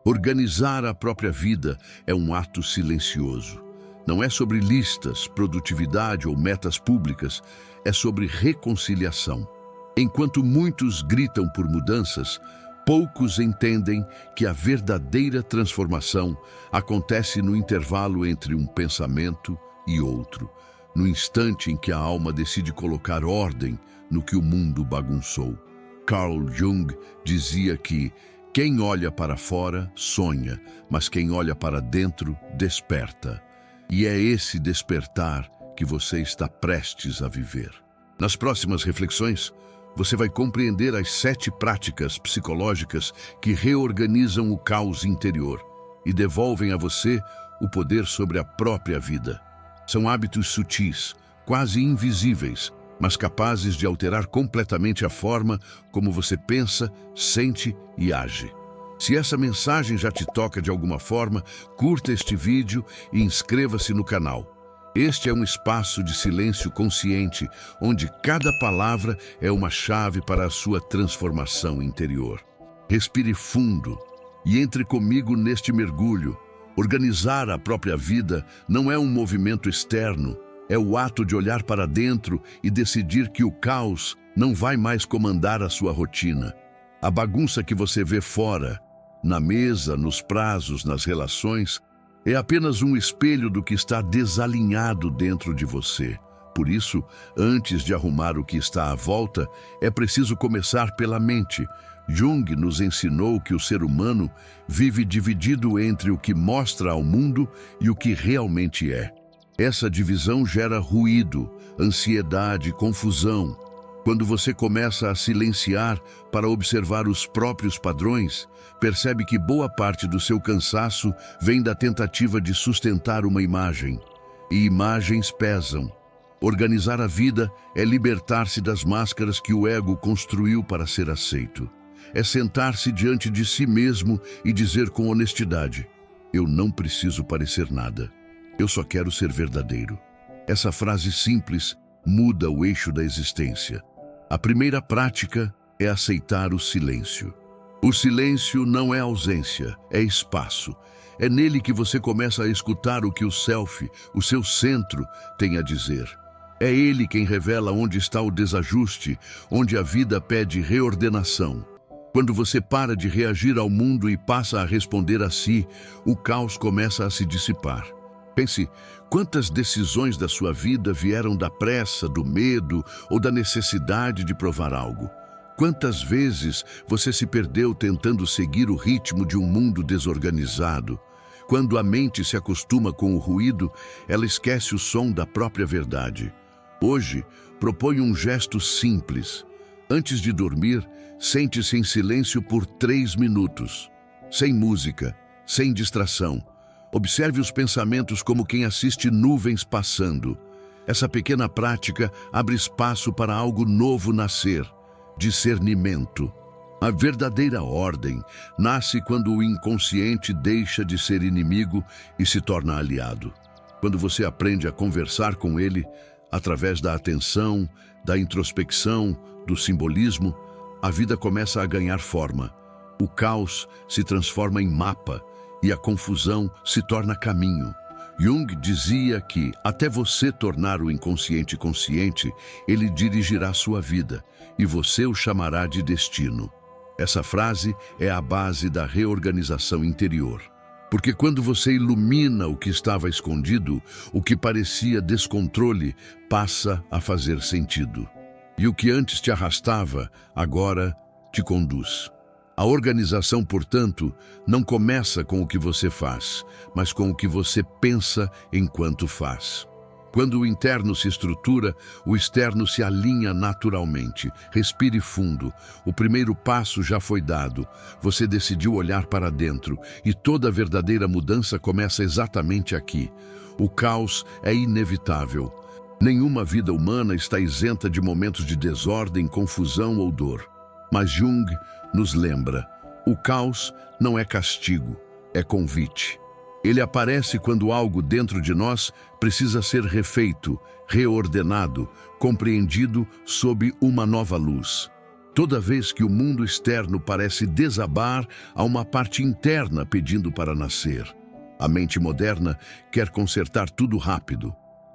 Organizar a própria vida é um ato silencioso. Não é sobre listas, produtividade ou metas públicas, é sobre reconciliação. Enquanto muitos gritam por mudanças, poucos entendem que a verdadeira transformação acontece no intervalo entre um pensamento e outro, no instante em que a alma decide colocar ordem no que o mundo bagunçou. Carl Jung dizia que quem olha para fora sonha, mas quem olha para dentro desperta. E é esse despertar que você está prestes a viver. Nas próximas reflexões, você vai compreender as 7 práticas psicológicas que reorganizam o caos interior e devolvem a você o poder sobre a própria vida. São hábitos sutis, quase invisíveis, mas capazes de alterar completamente a forma como você pensa, sente e age. Se essa mensagem já te toca de alguma forma, curta este vídeo e inscreva-se no canal. Este é um espaço de silêncio consciente, onde cada palavra é uma chave para a sua transformação interior. Respire fundo e entre comigo neste mergulho. Organizar a própria vida não é um movimento externo, é o ato de olhar para dentro e decidir que o caos não vai mais comandar a sua rotina. A bagunça que você vê fora, na mesa, nos prazos, nas relações, é apenas um espelho do que está desalinhado dentro de você. Por isso, antes de arrumar o que está à volta, é preciso começar pela mente. Jung nos ensinou que o ser humano vive dividido entre o que mostra ao mundo e o que realmente é. Essa divisão gera ruído, ansiedade, confusão. Quando você começa a silenciar para observar os próprios padrões, percebe que boa parte do seu cansaço vem da tentativa de sustentar uma imagem. E imagens pesam. Organizar a vida é libertar-se das máscaras que o ego construiu para ser aceito. É sentar-se diante de si mesmo e dizer com honestidade: eu não preciso parecer nada. Eu só quero ser verdadeiro. Essa frase simples muda o eixo da existência. A primeira prática é aceitar o silêncio. O silêncio não é ausência, é espaço. É nele que você começa a escutar o que o self, o seu centro, tem a dizer. É ele quem revela onde está o desajuste, onde a vida pede reordenação. Quando você para de reagir ao mundo e passa a responder a si, o caos começa a se dissipar. Pense, quantas decisões da sua vida vieram da pressa, do medo ou da necessidade de provar algo? Quantas vezes você se perdeu tentando seguir o ritmo de um mundo desorganizado? Quando a mente se acostuma com o ruído, ela esquece o som da própria verdade. Hoje, proponho um gesto simples. Antes de dormir, sente-se em silêncio por 3 minutos. Sem música, sem distração. Observe os pensamentos como quem assiste nuvens passando. Essa pequena prática abre espaço para algo novo nascer. Discernimento. A verdadeira ordem nasce quando o inconsciente deixa de ser inimigo e se torna aliado. Quando você aprende a conversar com ele, através da atenção, da introspecção, do simbolismo, a vida começa a ganhar forma. O caos se transforma em mapa e a confusão se torna caminho. Jung dizia que, até você tornar o inconsciente consciente, ele dirigirá sua vida e você o chamará de destino. Essa frase é a base da reorganização interior. Porque quando você ilumina o que estava escondido, o que parecia descontrole passa a fazer sentido. E o que antes te arrastava, agora te conduz. A organização, portanto, não começa com o que você faz, mas com o que você pensa enquanto faz. Quando o interno se estrutura, o externo se alinha naturalmente. Respire fundo. O primeiro passo já foi dado. Você decidiu olhar para dentro e toda a verdadeira mudança começa exatamente aqui. O caos é inevitável. Nenhuma vida humana está isenta de momentos de desordem, confusão ou dor. Mas Jung nos lembra, o caos não é castigo, é convite. Ele aparece quando algo dentro de nós precisa ser refeito, reordenado, compreendido sob uma nova luz. Toda vez que o mundo externo parece desabar, há uma parte interna pedindo para nascer. A mente moderna quer consertar tudo rápido.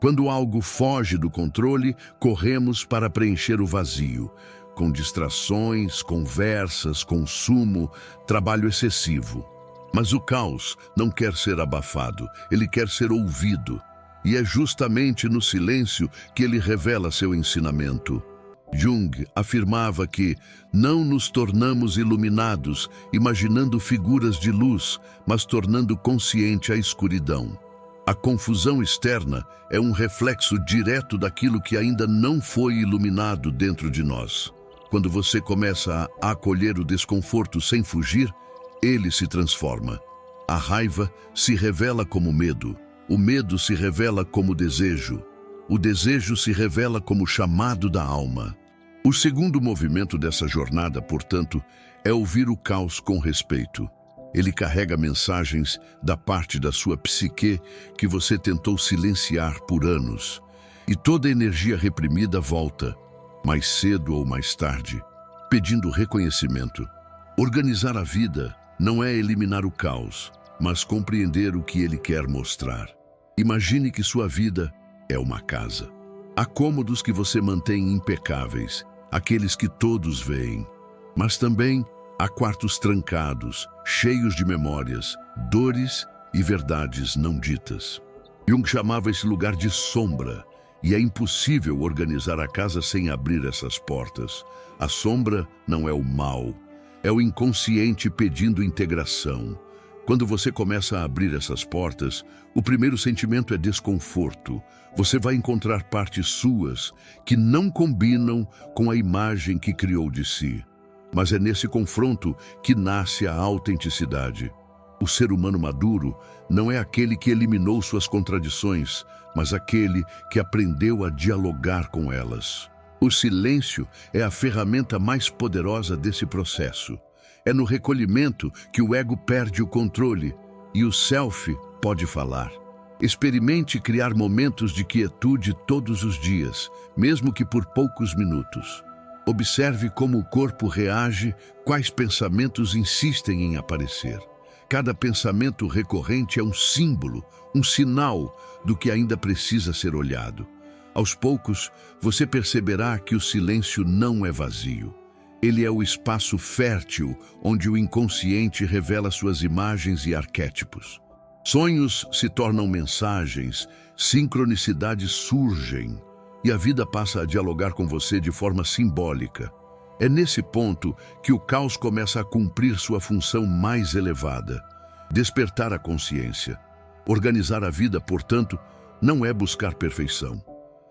Quando algo foge do controle, corremos para preencher o vazio, com distrações, conversas, consumo, trabalho excessivo. Mas o caos não quer ser abafado, ele quer ser ouvido. E é justamente no silêncio que ele revela seu ensinamento. Jung afirmava que não nos tornamos iluminados imaginando figuras de luz, mas tornando consciente a escuridão. A confusão externa é um reflexo direto daquilo que ainda não foi iluminado dentro de nós. Quando você começa a acolher o desconforto sem fugir, ele se transforma. A raiva se revela como medo. O medo se revela como desejo. O desejo se revela como chamado da alma. O segundo movimento dessa jornada, portanto, é ouvir o caos com respeito. Ele carrega mensagens da parte da sua psique que você tentou silenciar por anos. E toda energia reprimida volta, mais cedo ou mais tarde, pedindo reconhecimento. Organizar a vida não é eliminar o caos, mas compreender o que ele quer mostrar. Imagine que sua vida é uma casa. Há cômodos que você mantém impecáveis, aqueles que todos veem. Mas também há quartos trancados, cheios de memórias, dores e verdades não ditas. Jung chamava esse lugar de sombra, e é impossível organizar a casa sem abrir essas portas. A sombra não é o mal, é o inconsciente pedindo integração. Quando você começa a abrir essas portas, o primeiro sentimento é desconforto. Você vai encontrar partes suas que não combinam com a imagem que criou de si. Mas é nesse confronto que nasce a autenticidade. O ser humano maduro não é aquele que eliminou suas contradições, mas aquele que aprendeu a dialogar com elas. O silêncio é a ferramenta mais poderosa desse processo. É no recolhimento que o ego perde o controle e o self pode falar. Experimente criar momentos de quietude todos os dias, mesmo que por poucos minutos. Observe como o corpo reage, quais pensamentos insistem em aparecer. Cada pensamento recorrente é um símbolo, um sinal do que ainda precisa ser olhado. Aos poucos, você perceberá que o silêncio não é vazio. Ele é o espaço fértil onde o inconsciente revela suas imagens e arquétipos. Sonhos se tornam mensagens, sincronicidades surgem e a vida passa a dialogar com você de forma simbólica. É nesse ponto que o caos começa a cumprir sua função mais elevada, despertar a consciência. Organizar a vida, portanto, não é buscar perfeição.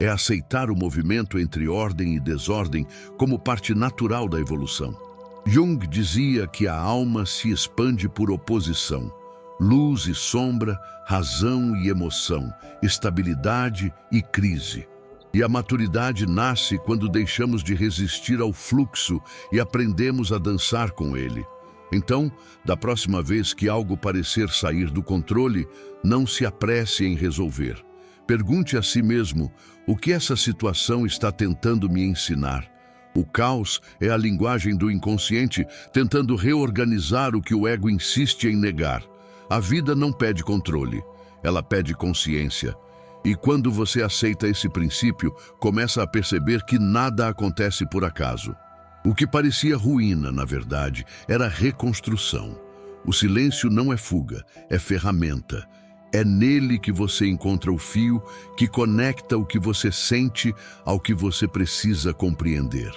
É aceitar o movimento entre ordem e desordem como parte natural da evolução. Jung dizia que a alma se expande por oposição. Luz e sombra, razão e emoção, estabilidade e crise. E a maturidade nasce quando deixamos de resistir ao fluxo e aprendemos a dançar com ele. Então, da próxima vez que algo parecer sair do controle, não se apresse em resolver. Pergunte a si mesmo, o que essa situação está tentando me ensinar? O caos é a linguagem do inconsciente tentando reorganizar o que o ego insiste em negar. A vida não pede controle, ela pede consciência. E quando você aceita esse princípio, começa a perceber que nada acontece por acaso. O que parecia ruína, na verdade, era reconstrução. O silêncio não é fuga, é ferramenta. É nele que você encontra o fio que conecta o que você sente ao que você precisa compreender.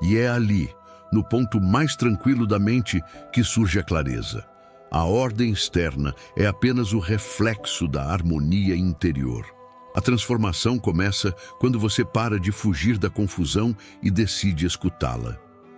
E é ali, no ponto mais tranquilo da mente, que surge a clareza. A ordem externa é apenas o reflexo da harmonia interior. A transformação começa quando você para de fugir da confusão e decide escutá-la.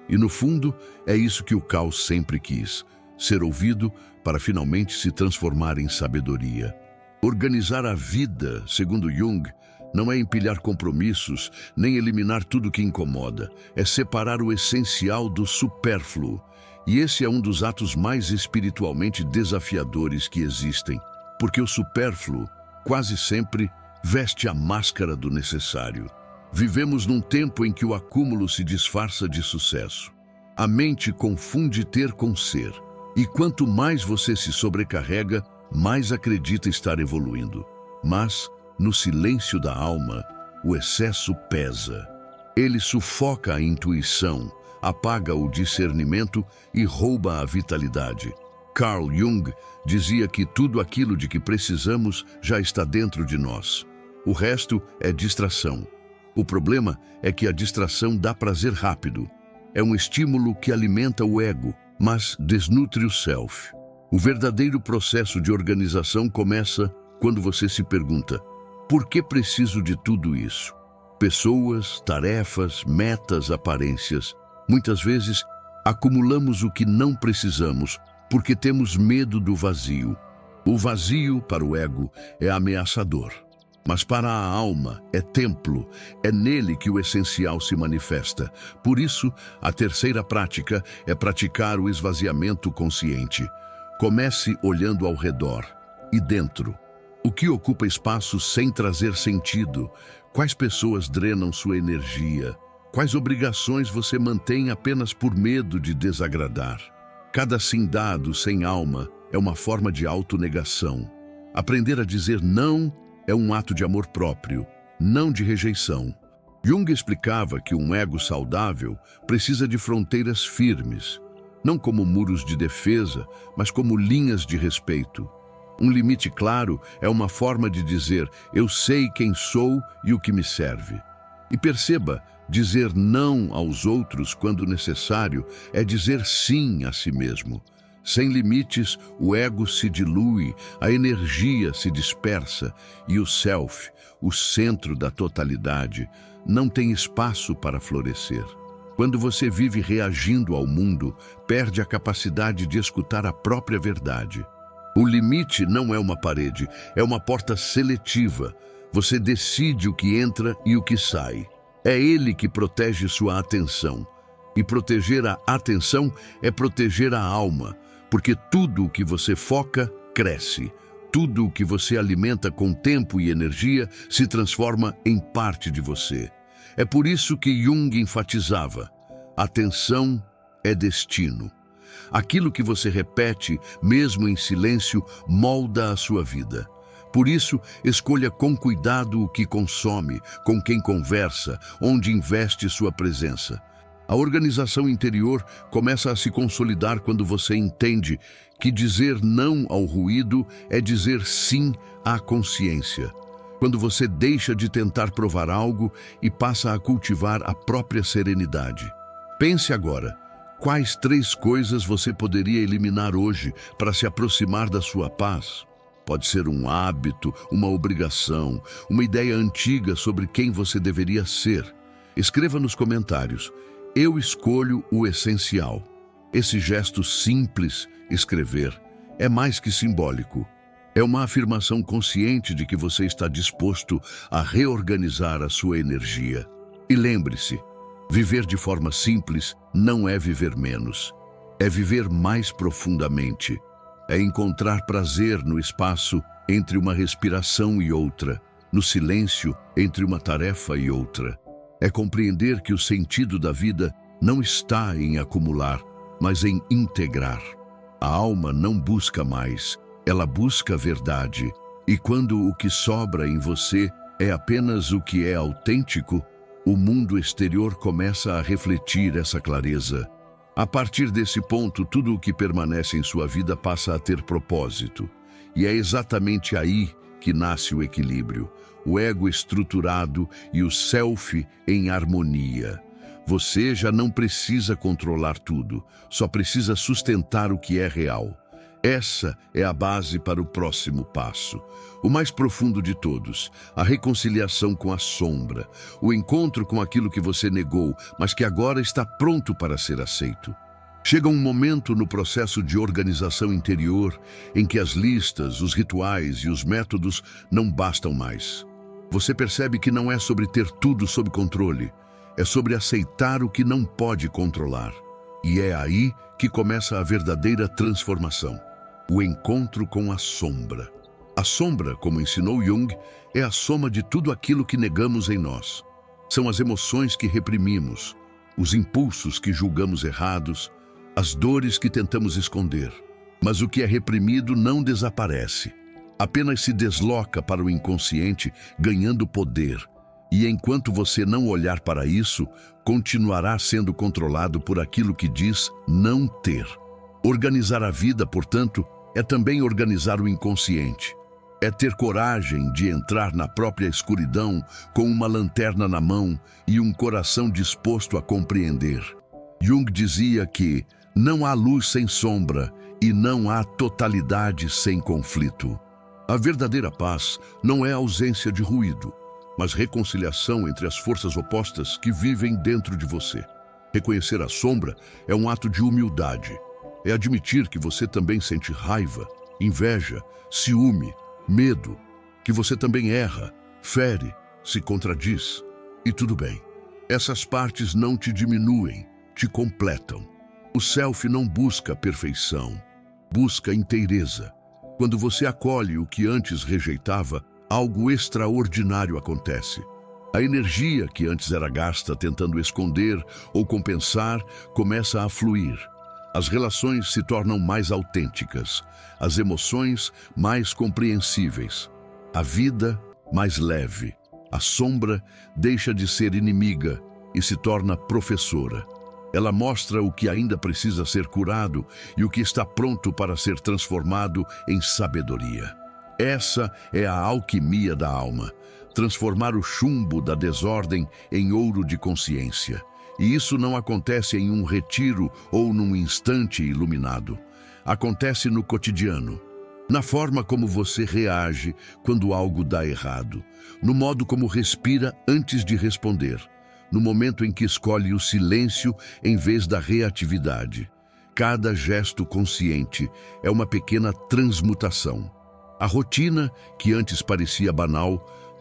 E no fundo, é isso que o caos sempre quis, ser ouvido para finalmente se transformar em sabedoria. Organizar a vida, segundo Jung, não é empilhar compromissos, nem eliminar tudo que incomoda. É separar o essencial do supérfluo. E esse é um dos atos mais espiritualmente desafiadores que existem. porque o supérfluo, quase sempre, veste a máscara do necessário. Vivemos num tempo em que o acúmulo se disfarça de sucesso. A mente confunde ter com ser. E quanto mais você se sobrecarrega, mais acredita estar evoluindo. Mas, no silêncio da alma, o excesso pesa. Ele sufoca a intuição, apaga o discernimento e rouba a vitalidade. Carl Jung dizia que tudo aquilo de que precisamos já está dentro de nós. O resto é distração. O problema é que a distração dá prazer rápido. É um estímulo que alimenta o ego, mas desnutre o self. O verdadeiro processo de organização começa quando você se pergunta: por que preciso de tudo isso? Pessoas, tarefas, metas, aparências. Muitas vezes, acumulamos o que não precisamos porque temos medo do vazio. O vazio, para o ego, é ameaçador. Mas para a alma, é templo, é nele que o essencial se manifesta. Por isso, a terceira prática é praticar o esvaziamento consciente. Comece olhando ao redor e dentro. O que ocupa espaço sem trazer sentido? Quais pessoas drenam sua energia? Quais obrigações você mantém apenas por medo de desagradar? Cada sim dado sem alma é uma forma de autonegação. Aprender a dizer não é um ato de amor próprio, não de rejeição. Jung explicava que um ego saudável precisa de fronteiras firmes, não como muros de defesa, mas como linhas de respeito. Um limite claro é uma forma de dizer: eu sei quem sou e o que me serve. E perceba, dizer não aos outros quando necessário é dizer sim a si mesmo. Sem limites, o ego se dilui, a energia se dispersa e o self, o centro da totalidade, não tem espaço para florescer. Quando você vive reagindo ao mundo, perde a capacidade de escutar a própria verdade. O limite não é uma parede, é uma porta seletiva. Você decide o que entra e o que sai. É ele que protege sua atenção. E proteger a atenção é proteger a alma, porque tudo o que você foca, cresce. Tudo o que você alimenta com tempo e energia se transforma em parte de você. É por isso que Jung enfatizava: atenção é destino. Aquilo que você repete, mesmo em silêncio, molda a sua vida. Por isso, escolha com cuidado o que consome, com quem conversa, onde investe sua presença. A organização interior começa a se consolidar quando você entende que dizer não ao ruído é dizer sim à consciência. Quando você deixa de tentar provar algo e passa a cultivar a própria serenidade. Pense agora, quais 3 coisas você poderia eliminar hoje para se aproximar da sua paz? Pode ser um hábito, uma obrigação, uma ideia antiga sobre quem você deveria ser. Escreva nos comentários: eu escolho o essencial. Esse gesto simples, escrever, é mais que simbólico. É uma afirmação consciente de que você está disposto a reorganizar a sua energia. E lembre-se, viver de forma simples não é viver menos. É viver mais profundamente. É encontrar prazer no espaço entre uma respiração e outra, no silêncio entre uma tarefa e outra. É compreender que o sentido da vida não está em acumular, mas em integrar. A alma não busca mais, ela busca a verdade. E quando o que sobra em você é apenas o que é autêntico, o mundo exterior começa a refletir essa clareza. A partir desse ponto, tudo o que permanece em sua vida passa a ter propósito. E é exatamente aí que nasce o equilíbrio, o ego estruturado e o self em harmonia. Você já não precisa controlar tudo, só precisa sustentar o que é real. Essa é a base para o próximo passo. O mais profundo de todos, a reconciliação com a sombra, o encontro com aquilo que você negou, mas que agora está pronto para ser aceito. Chega um momento no processo de organização interior em que as listas, os rituais e os métodos não bastam mais. Você percebe que não é sobre ter tudo sob controle, é sobre aceitar o que não pode controlar. E é aí que começa a verdadeira transformação. O encontro com a sombra. A sombra, como ensinou Jung, é a soma de tudo aquilo que negamos em nós. São as emoções que reprimimos, os impulsos que julgamos errados, as dores que tentamos esconder. Mas o que é reprimido não desaparece. Apenas se desloca para o inconsciente, ganhando poder. E enquanto você não olhar para isso, continuará sendo controlado por aquilo que diz não ter. Organizar a vida, portanto, é também organizar o inconsciente. É ter coragem de entrar na própria escuridão com uma lanterna na mão e um coração disposto a compreender. Jung dizia que não há luz sem sombra e não há totalidade sem conflito. A verdadeira paz não é ausência de ruído, mas reconciliação entre as forças opostas que vivem dentro de você. Reconhecer a sombra é um ato de humildade. É admitir que você também sente raiva, inveja, ciúme, medo, que você também erra, fere, se contradiz. E tudo bem. Essas partes não te diminuem, te completam. O self não busca perfeição, busca inteireza. Quando você acolhe o que antes rejeitava, algo extraordinário acontece. A energia que antes era gasta tentando esconder ou compensar começa a fluir. As relações se tornam mais autênticas, as emoções mais compreensíveis, a vida mais leve. A sombra deixa de ser inimiga e se torna professora. Ela mostra o que ainda precisa ser curado e o que está pronto para ser transformado em sabedoria. Essa é a alquimia da alma, transformar o chumbo da desordem em ouro de consciência. E isso não acontece em um retiro ou num instante iluminado. Acontece no cotidiano, na forma como você reage quando algo dá errado, no modo como respira antes de responder, no momento em que escolhe o silêncio em vez da reatividade. Cada gesto consciente é uma pequena transmutação. A rotina, que antes parecia banal,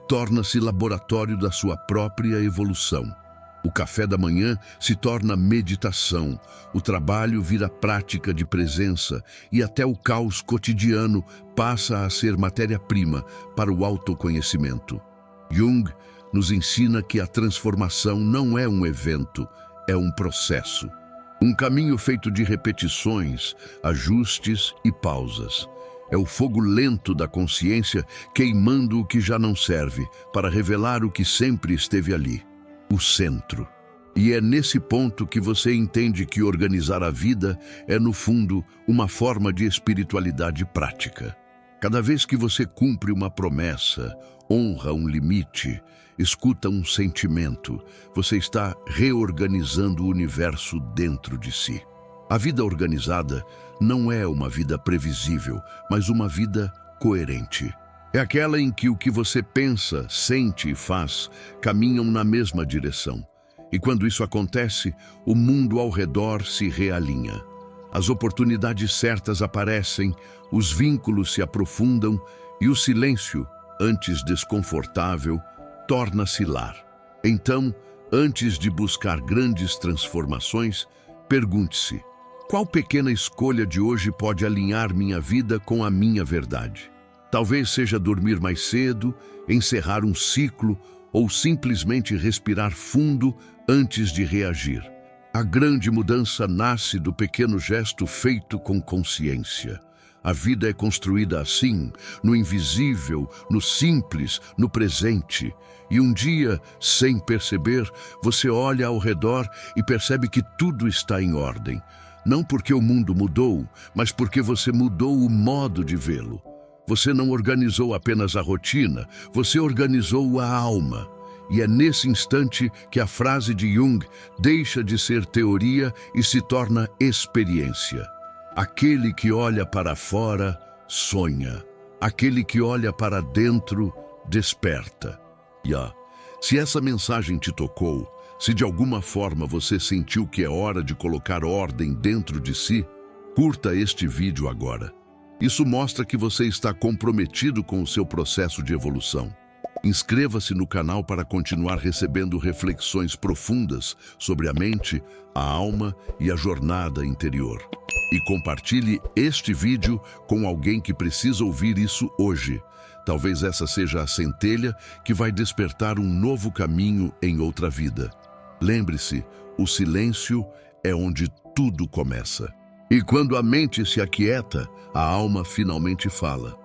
torna-se laboratório da sua própria evolução. O café da manhã se torna meditação, o trabalho vira prática de presença e até o caos cotidiano passa a ser matéria-prima para o autoconhecimento. Jung nos ensina que a transformação não é um evento, é um processo. Um caminho feito de repetições, ajustes e pausas. É o fogo lento da consciência queimando o que já não serve para revelar o que sempre esteve ali, o centro. E é nesse ponto que você entende que organizar a vida é, no fundo, uma forma de espiritualidade prática. Cada vez que você cumpre uma promessa, honra um limite, escuta um sentimento, você está reorganizando o universo dentro de si. A vida organizada não é uma vida previsível, mas uma vida coerente. É aquela em que o que você pensa, sente e faz caminham na mesma direção. E quando isso acontece, o mundo ao redor se realinha. As oportunidades certas aparecem, os vínculos se aprofundam e o silêncio, antes desconfortável, torna-se lar. Então, antes de buscar grandes transformações, pergunte-se: qual pequena escolha de hoje pode alinhar minha vida com a minha verdade? Talvez seja dormir mais cedo, encerrar um ciclo ou simplesmente respirar fundo antes de reagir. A grande mudança nasce do pequeno gesto feito com consciência. A vida é construída assim, no invisível, no simples, no presente. E um dia, sem perceber, você olha ao redor e percebe que tudo está em ordem. Não porque o mundo mudou, mas porque você mudou o modo de vê-lo. Você não organizou apenas a rotina, você organizou a alma. E é nesse instante que a frase de Jung deixa de ser teoria e se torna experiência. Aquele que olha para fora, sonha. Aquele que olha para dentro, desperta. Se essa mensagem te tocou, se de alguma forma você sentiu que é hora de colocar ordem dentro de si, curta este vídeo agora. Isso mostra que você está comprometido com o seu processo de evolução. Inscreva-se no canal para continuar recebendo reflexões profundas sobre a mente, a alma e a jornada interior. E compartilhe este vídeo com alguém que precisa ouvir isso hoje. Talvez essa seja a centelha que vai despertar um novo caminho em outra vida. Lembre-se, o silêncio é onde tudo começa. E quando a mente se aquieta, a alma finalmente fala.